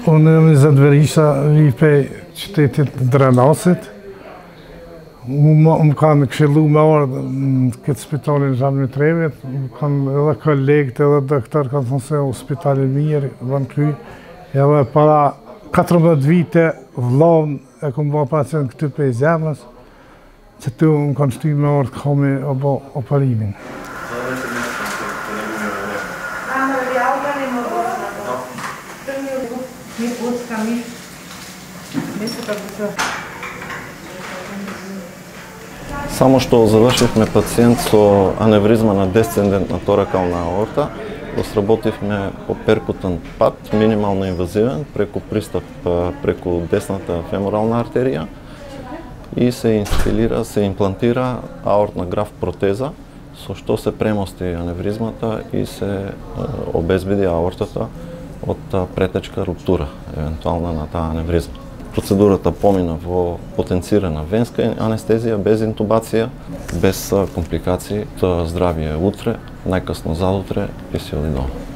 Unë jam 20 vjerisha, vi pej qytetit Drenasit. Më kanë këshillu me ardhë në këtë spitalin Zhan Mitrevit. Më kanë edhe kolegët edhe doktor kanë thonë se hospitali mirë, vënë kry. Edhe para 14 vite vlavën e kom ba pacient këty pej zemrës, që tu më kanë shty me ardhë komi o bo operimin. Само што завршивме пациент со аневризма на десцендентна торакална аорта, го сработивме по перкутен пат, минимално инвазивен, преку пристап преку десната феморална артерија и се инстилира, се имплантира аортна граф протеза, со што се премости аневризмата и се обезбеди аортата од претечка руптура, евентуална на таа аневризма. Процедурата помина во потенцирана венска анестезија, без интубација, без компликации. Здравие утре, најкасно задутре и си оди дома.